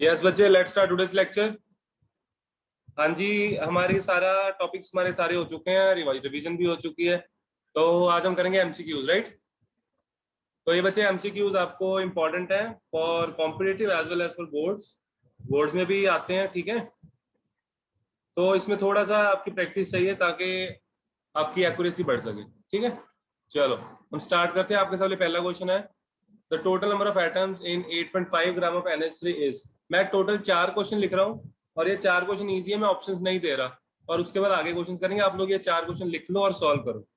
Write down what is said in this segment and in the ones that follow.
Yes बच्चे, let's start today's lecture. हाँ जी, हमारी सारा टॉपिक्स हमारे सारे हो चुके हैं, रिवीजन भी हो चुकी है। तो आज हम करेंगे एमसीक्यूज, राइट। तो ये बच्चे एमसीक्यूज आपको इंपॉर्टेंट है for competitive as well as for boards. Boards में भी आते हैं, ठीक है। तो इसमें थोड़ा सा आपकी प्रैक्टिस चाहिए ताकि आपकी एक्यूरेसी बढ़ सके, ठीक है। चलो हम स्टार्ट करते हैं। आपके सामने पहला क्वेश्चन है, the total number of atoms in 8.5 gram of NH3 is. मैं टोटल 4 क्वेश्चन लिख रहा हूँ और ये 4 क्वेश्चन ईजी है, मैं ऑप्शंस नहीं दे रहा। और उसके बाद आगे क्वेश्चन करेंगे, आप लोग ये 4 क्वेश्चन लिख लो और सॉल्व करो।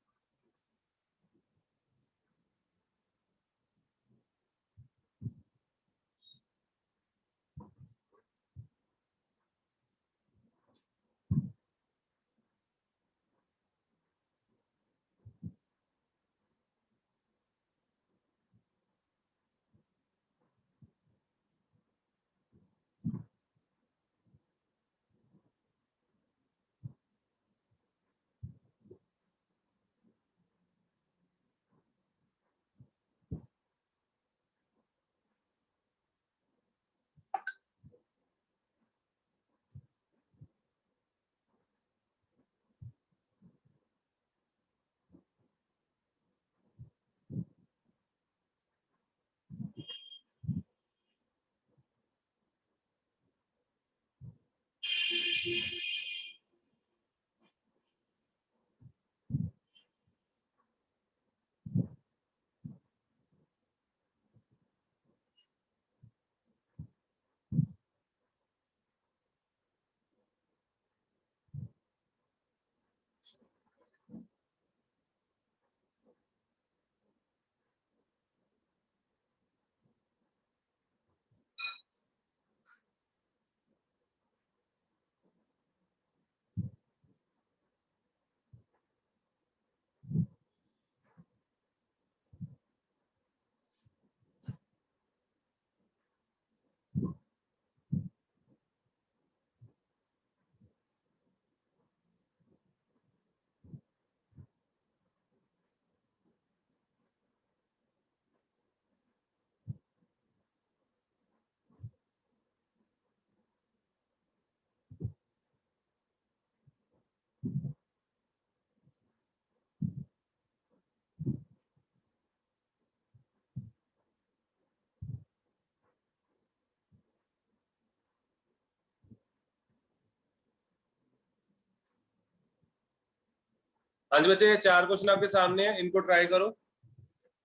हाँ जी बच्चे, ये 4 क्वेश्चन आपके सामने है, इनको ट्राई करो,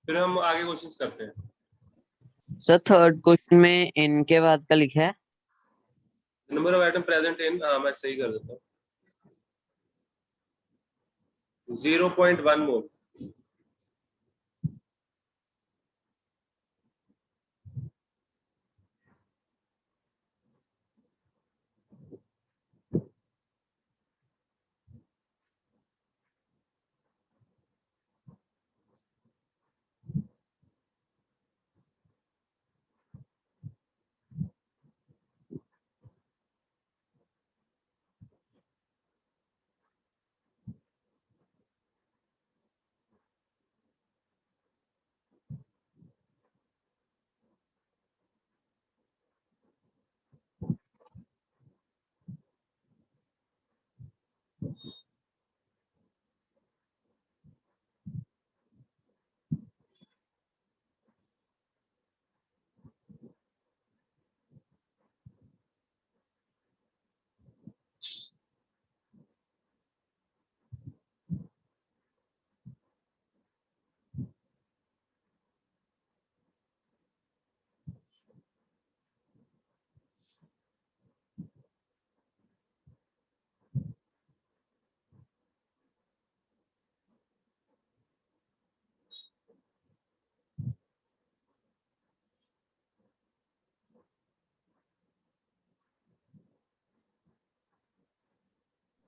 फिर हम आगे क्वेश्चंस करते हैं। सर थर्ड क्वेश्चन में इनके बाद का लिखा है। Number of item present in, हाँ मैं सही कर देता हूँ, 0.1 मोल।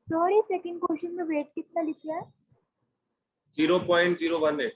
सॉरी, सेकंड क्वेश्चन में वेट कितना लिखा है? 0.018।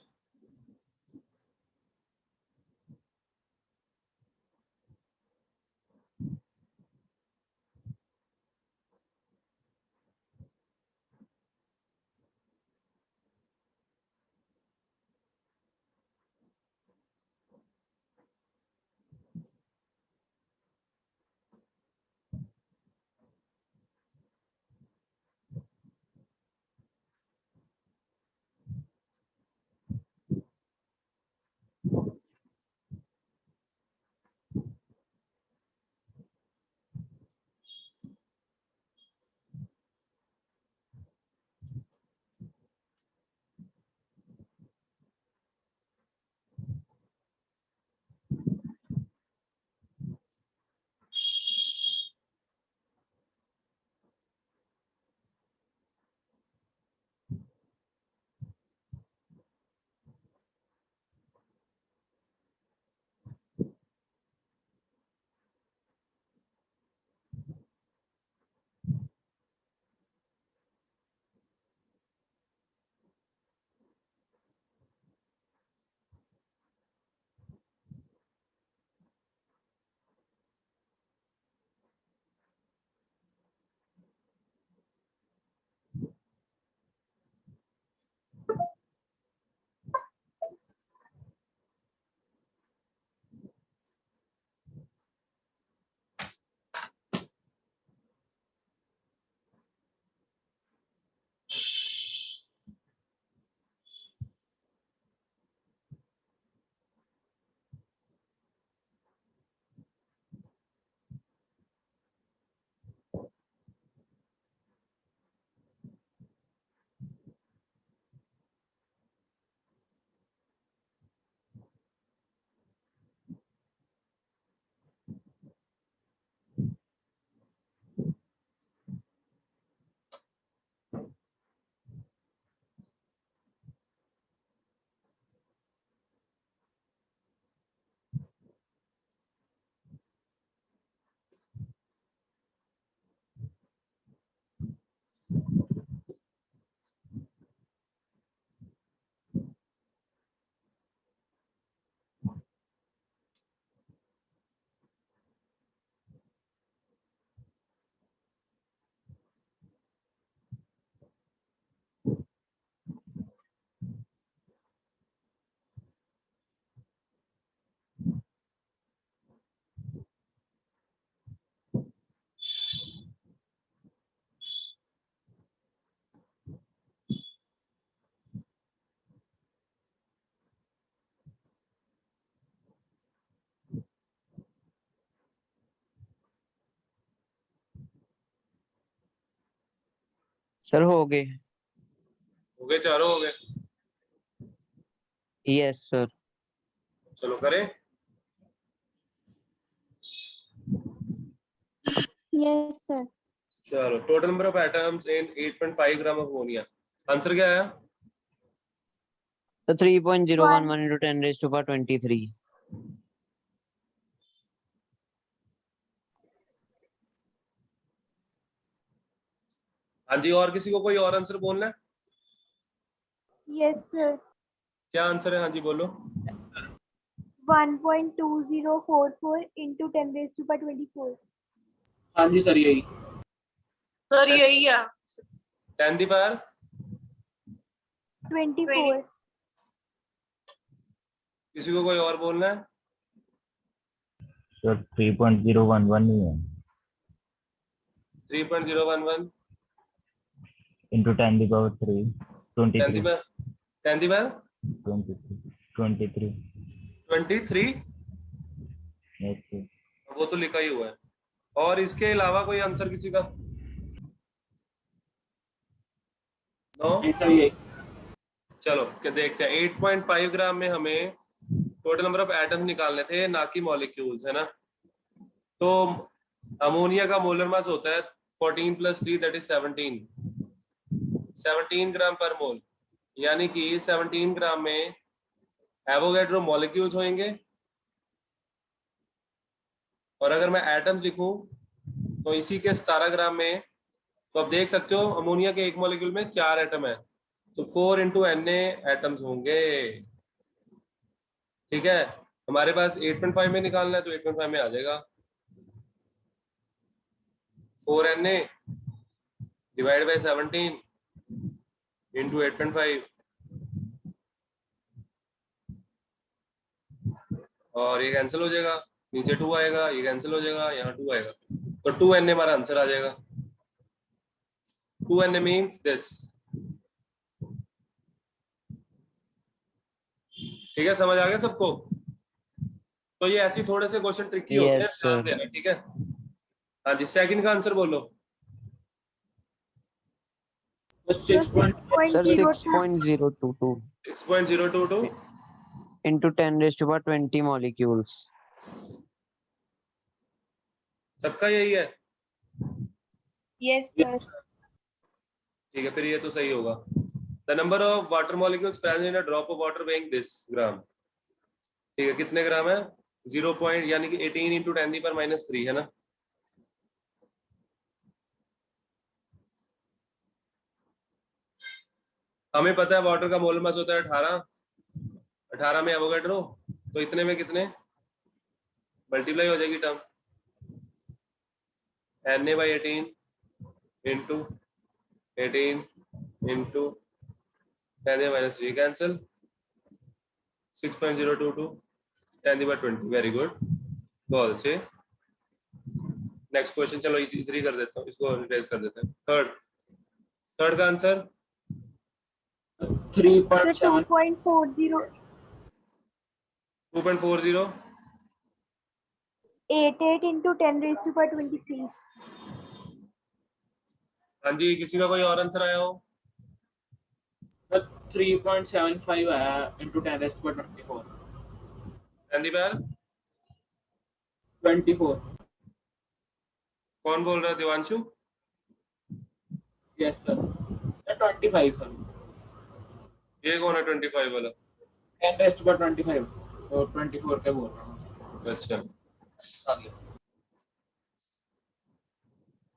सर हो गए। हो गए, चारों हो गए। Yes sir. चलो करें। Yes, sir. चलो, total number of atoms in 8.5 gram of ammonia. Answer क्या आया? तो 3.011 into 10 raised to power 23। हाँ जी, और किसी को कोई और आंसर बोलना है? Yes, sir. क्या आंसर है? हाँ जी बोलो। 1.2044 into 10 raised to power 24. हाँ जी सर यही। सर यही है 10 दी पावर 24. किसी को कोई और बोलना है? सर 3.011 ही है 3.011 इंटू 10 की power 3 10 the 23 power 10 the power 23 23। yes, sir. वो तो लिखा ही हुआ है। और इसके अलावा कोई आंसर किसी का? नो? नहीं सर यही। चलो क्या देखते हैं। 8.5 ग्राम में हमें टोटल नंबर ऑफ एटम्स निकालने थे, ना कि मॉलिक्यूल्स, है ना। तो अमोनिया का मोलर मास होता है 14 + 3 दैट इज 17 ग्राम पर मोल। यानी कि 17 ग्राम में एवोगैड्रो मॉलिक्यूल्स होंगे। और अगर मैं एटम्स लिखूं तो इसी के 17 ग्राम में, तो आप देख सकते हो अमोनिया के एक मॉलिक्यूल में 4 एटम है, तो 4 × Na एटम्स होंगे। ठीक है, हमारे पास 8.5 में निकालना है तो 8.5 में आ जाएगा 4 Na डिवाइड बाय 17 इंटू 8.5, और ये कैंसिल हो जाएगा, नीचे 2 आएगा, ये कैंसिल हो जाएगा, यहाँ 2 आएगा, तो 2 Na हमारा आंसर आ जाएगा। 2 Na मीन्स दिस। ठीक है, समझ आ गया सबको? तो ये ऐसी थोड़े से क्वेश्चन ट्रिकी होते हैं, यस ध्यान सर। देना। ठीक है, हाँ जी, सेकंड का आंसर बोलो। बस 6.0 sir 6.022. 6.022 6.022 into 10 raised to power 20 molecules। सबका यही है? यस सर ठीक है, फिर ये तो सही होगा। The number of water molecules present in a drop of water weighing this gram. ठीक है, कितने ग्राम है? 0 पॉइंट, यानी कि 18 × 10⁻³ है ना। हमें पता है वाटर का मोल मास होता है 18 में एवोगैड्रो, तो इतने में कितने मल्टीप्लाई हो जाएगी term, Na/18 into 18 into 10⁻³ cancel, 6.022 10⁻20। Very good, बहुत अच्छे। नेक्स्ट क्वेश्चन, चलो इसी इधर ही कर देता हूँ, इसको रिप्लेस कर देते हैं। थर्ड का answer 3.7 2.40. 2.40 88 into 10 raised to power 23. हाँ जी, किसी का कोई और आंसर आया हो? 3.75 आया इंटू 10⁻24 हिंदी पैर 24। कौन बोल रहा है? दिवांशु? Yes sir 25 sir. ये कौन है 25 वाला? 10⁻25 तो 24 के बोल रहा हूँ। अच्छा, आगे।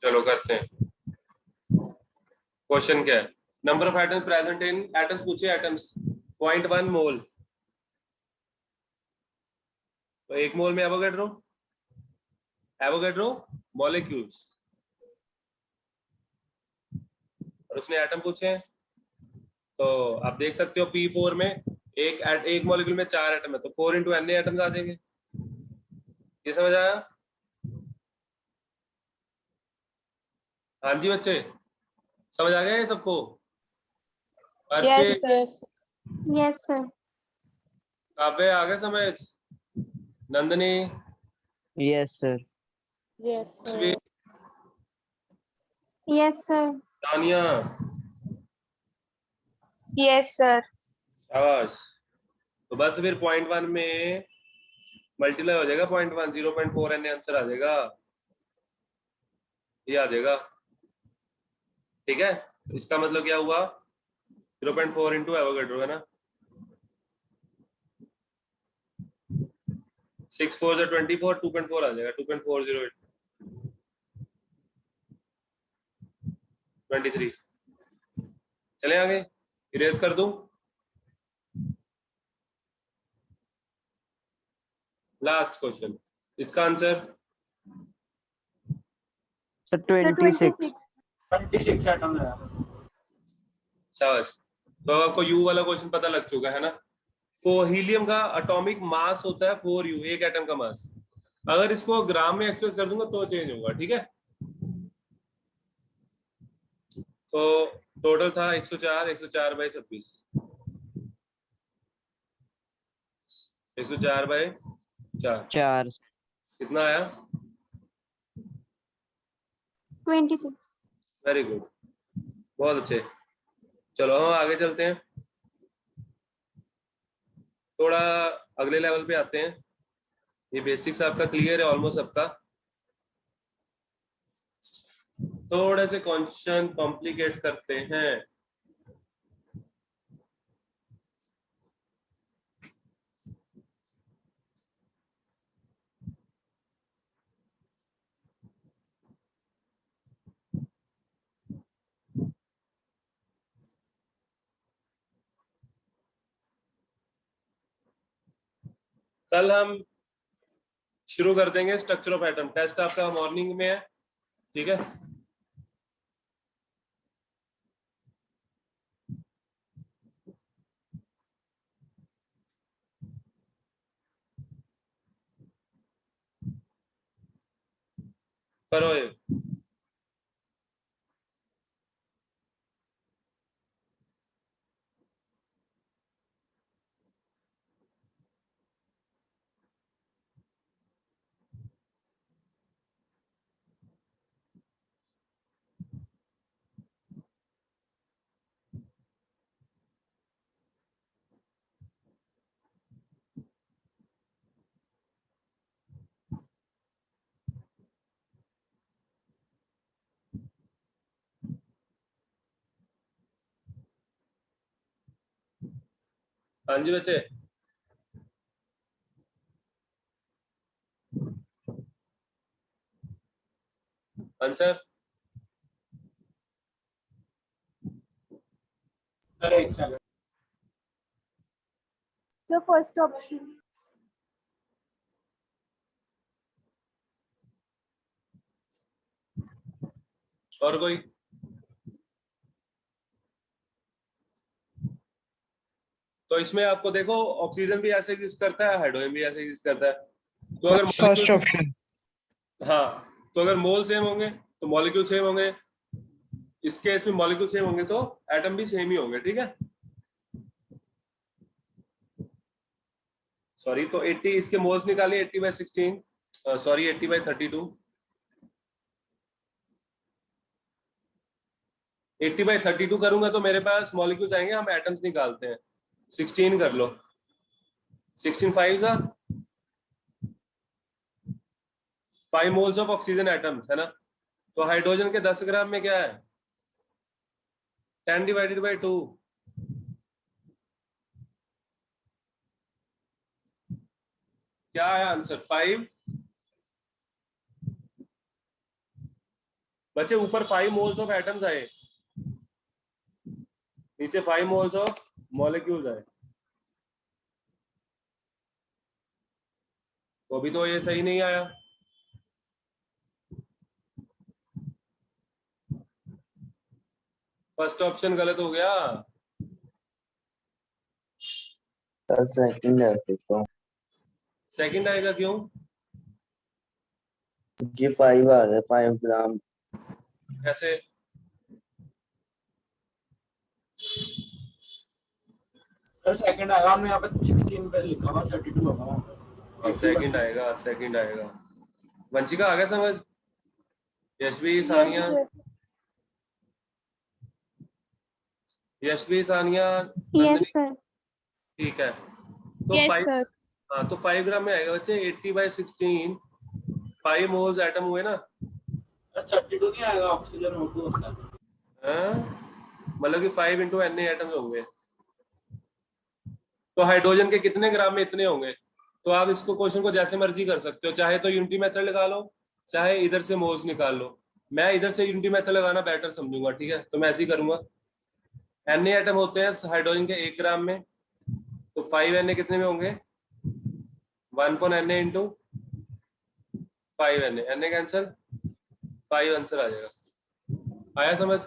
चलो करते हैं। क्वेश्चन क्या है? Number of atoms present in, atoms पूछे, एटम्स 0.1 मोल, तो 1 मोल में एवोगैड्रो मॉलिक्यूल्स, और उसने एटम पूछे हैं। तो आप देख सकते हो P4 में एक मॉलिक्यूल में 4 एटम है, तो 4 × Na एटम्स आ जाएंगे। ये समझ आया? हाँ जी बच्चे, समझ आ गया ये सबको? बच्चे यस सर Yes, sir. काव्य आ गया समझ? Nandini, yes sir. Yes Khushbir, Yes, sir. Tania, Yes, sir. शाबाश। तो बस फिर 0.1 में मल्टीप्लाई हो जाएगा 0.1, 0.4 एन आंसर आ जाएगा, ये आ जाएगा। ठीक है, इसका मतलब क्या हुआ, 0.4 इंटू एवोगैड्रो है ना, 6 4 से 24, 2.4 आ जाएगा, 2.408 23। चले आगे, इरेज कर दूं। लास्ट क्वेश्चन, इसका आंसर सर So 26. 26. 26 एटम है। शाबाश। तो आपको यू वाला क्वेश्चन पता लग चुका है ना। हीलियम का एटॉमिक मास होता है 4u, एक एटम का मास। अगर इसको ग्राम में एक्सप्रेस कर दूंगा तो चेंज होगा, ठीक है। तो टोटल था 104, 104 बाई 26, 104 बाई 4, 4. कितना आया? 26. वेरी गुड, बहुत अच्छे। चलो हम आगे चलते हैं, थोड़ा अगले लेवल पे आते हैं। ये बेसिक्स आपका क्लियर है ऑलमोस्ट सबका। थोड़े से क्वेश्चन कॉम्प्लिकेट करते हैं। कल हम शुरू कर देंगे स्ट्रक्चर ऑफ एटम। टेस्ट आपका मॉर्निंग में है, ठीक है। करो ये। हाँ जी बच्चे, आंसर अरे एक सेकंड। So first option. और कोई? तो इसमें आपको देखो, ऑक्सीजन भी ऐसे एग्जिस्ट करता है, हाइड्रोजन भी ऐसे एग्जिस्ट करता है। तो अगर फर्स्ट ऑप्शन। हाँ, तो अगर मोल सेम होंगे तो मॉलिक्यूल सेम होंगे, इस केस में मॉलिक्यूल सेम होंगे तो एटम भी सेम ही होंगे, ठीक है। सॉरी, तो 80 इसके मोल्स निकालिए, 80/16, सॉरी 80/32, 80/32 करूंगा तो मेरे पास मॉलिक्यूल्स आएंगे, हम एटम्स निकालते हैं। 16 कर लो, 16 5 5 मोल्स ऑफ ऑक्सीजन एटम्स है ना। तो हाइड्रोजन के 10 ग्राम में क्या है, 10/2। क्या है आंसर? 5। बच्चे ऊपर 5 मोल्स ऑफ एटम्स आए, नीचे 5 मोल्स ऑफ मॉलिक्यूल्स आए। तो अभी तो ये सही नहीं आया। फर्स्ट ऑप्शन गलत हो गया। सेकंड है देखो, सेकंड आएगा क्यों? ये 5 आ रहा है, 5 ग्राम। कैसे? सर सेकंड आएगा, हमने यहाँ पे 16 पे लिखा हुआ, 32 होगा। सेकंड आएगा, सेकंड आएगा। वंशिका आ गया समझ? Yashvi, Yes, Sania, sir. Yashvi, Sania, Yes, Nandini, sir. ठीक है। तो Yes, 5, sir. हाँ तो 5 ग्राम में आएगा बच्चे 80/16, 5 मोल्स एटम हुए ना। 32 नहीं आएगा, ऑक्सीजन O2 होता है। मतलब कि 5 इंटू Na एटम्स होंगे, तो हाइड्रोजन के कितने ग्राम में इतने होंगे। तो आप इसको क्वेश्चन को जैसे मर्जी कर सकते हो, चाहे तो यूनिटी मेथड लगा लो, चाहे इधर से मोल्स निकाल लो। मैं इधर से यूनिटी मेथड लगाना बेटर समझूंगा, ठीक है, तो मैं ऐसे ही करूंगा। Na एटम होते हैं हाइड्रोजन के 1 ग्राम में, तो 5 Na कितने में होंगे, 1 Na into 5 Na cancel, 5 answer आ जाएगा। आया समझ,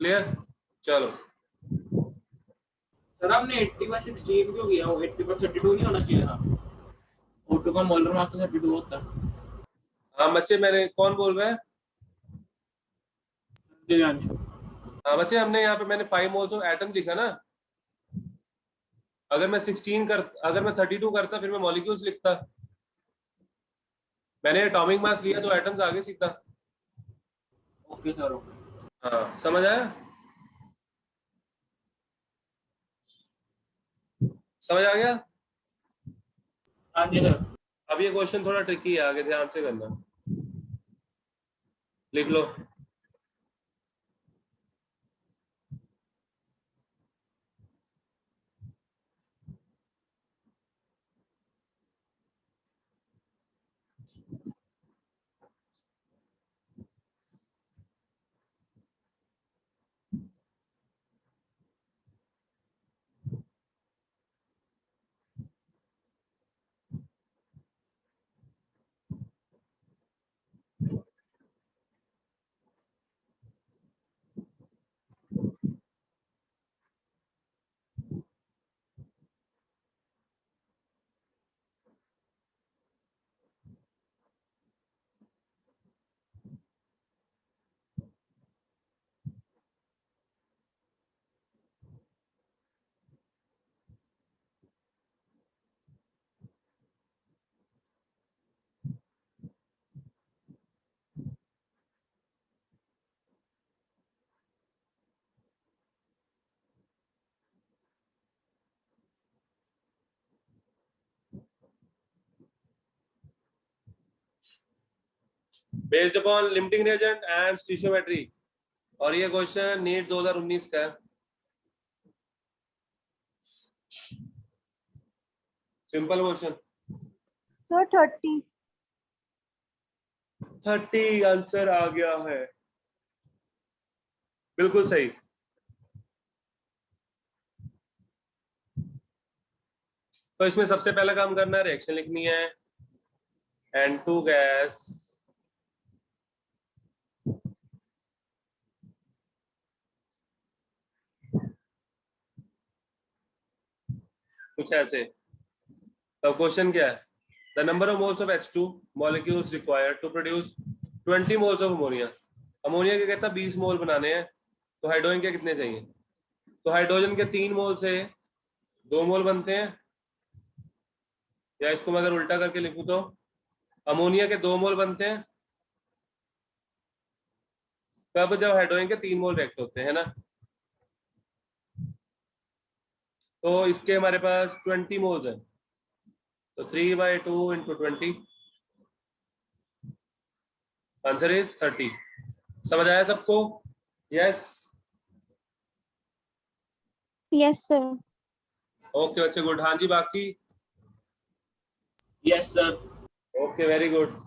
क्लियर। चलो सर आपने 80/16 क्यों किया? वो 80/32 नहीं होना चाहिए था? O2 का मोलर मास तो 32 होता है। हाँ बच्चे, मैंने, कौन बोल रहा है? दिव्यांशु। हाँ बच्चे, हमने यहाँ पे मैंने 5 मोल्स ऑफ एटम लिखा ना। अगर मैं 32 करता फिर मैं मॉलिक्यूल्स लिखता। मैंने एटॉमिक मास लिया तो एटम्स आगे सीखता। Okay sir, okay. हाँ समझ आया, समझ आ गया। हाँ जी सर। अब ये क्वेश्चन थोड़ा ट्रिकी है, आगे ध्यान से करना, लिख लो। Based upon limiting reagent and stoichiometry, और ये क्वेश्चन नीट 2019 का है। Simple question. Sir, 30. 30 आंसर आ गया है, बिल्कुल सही। तो इसमें सबसे पहला काम करना है, रिएक्शन लिखनी है। N2 गैस कुछ ऐसे। तो क्वेश्चन क्या है, the number of moles of H2 molecules required to produce 20 moles of ammonia. Ammonia के कहता 20 मोल बनाने हैं, तो हाइड्रोजन के कितने चाहिए। तो हाइड्रोजन के 3 मोल से 2 मोल बनते हैं, या इसको मैं अगर उल्टा करके लिखूं तो अमोनिया के 2 मोल बनते हैं कब, जब हाइड्रोजन के 3 मोल रिएक्ट होते हैं ना। तो इसके हमारे पास 20 मोल्स हैं, तो 3/2 इंटू 20, आंसर इज 30। समझ आया सबको? यस। Yes, sir. ओके बच्चे, गुड। हाँ जी, बाकी? Yes sir. Okay, very good.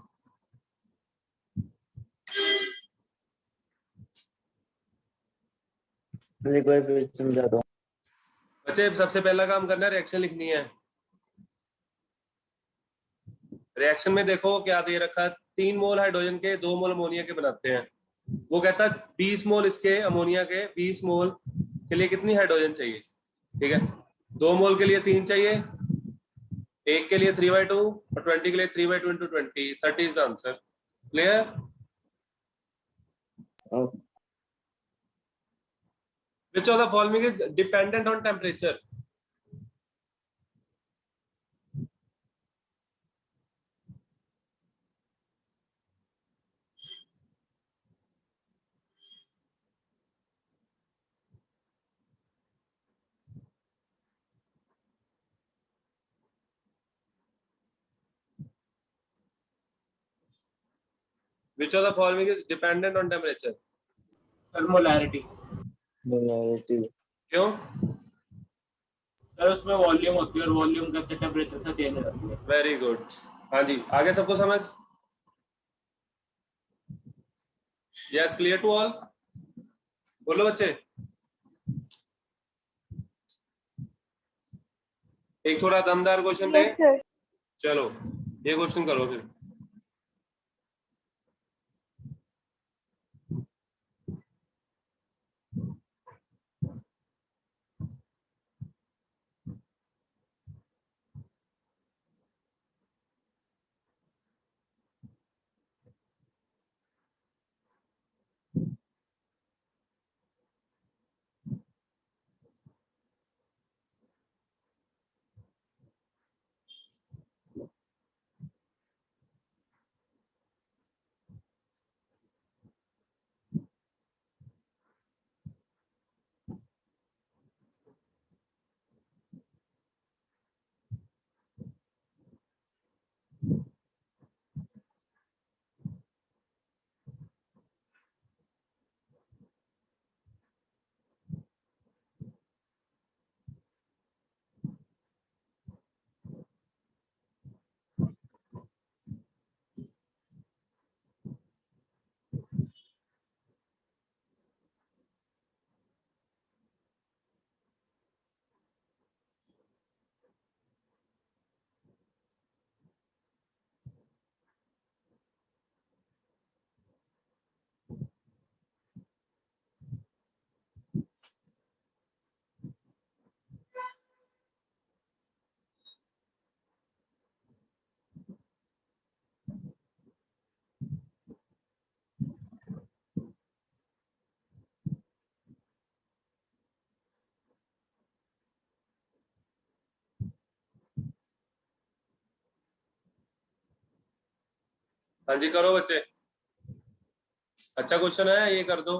एक बार फिर समझा दो। बच्चे सबसे पहला काम करना है, रिएक्शन लिखनी है। रिएक्शन में देखो क्या दे रखा है, 3 मोल हाइड्रोजन के 2 मोल अमोनिया के बनाते हैं। वो कहता है 20 मोल इसके अमोनिया के, 20 मोल के लिए कितनी हाइड्रोजन चाहिए। ठीक है, 2 मोल के लिए 3 चाहिए, 1 के लिए 3/2 और 20 के लिए 3/2 into 20, 30 is the answer. Clear? Which of the following is dependent on temperature? Which of the following is dependent on temperature? Sir molarity. molarity, क्यों? सर उसमें वॉल्यूम होती है और वॉल्यूम करके टेम्परेचर से चेंज हो जाती है। Very good. हाँ जी, आगे सबको समझ? Yes, clear to all? बोलो बच्चे। एक थोड़ा दमदार क्वेश्चन दे। Yes, sir. चलो ये क्वेश्चन करो फिर। हाँ जी करो बच्चे। अच्छा क्वेश्चन है, ये कर दो।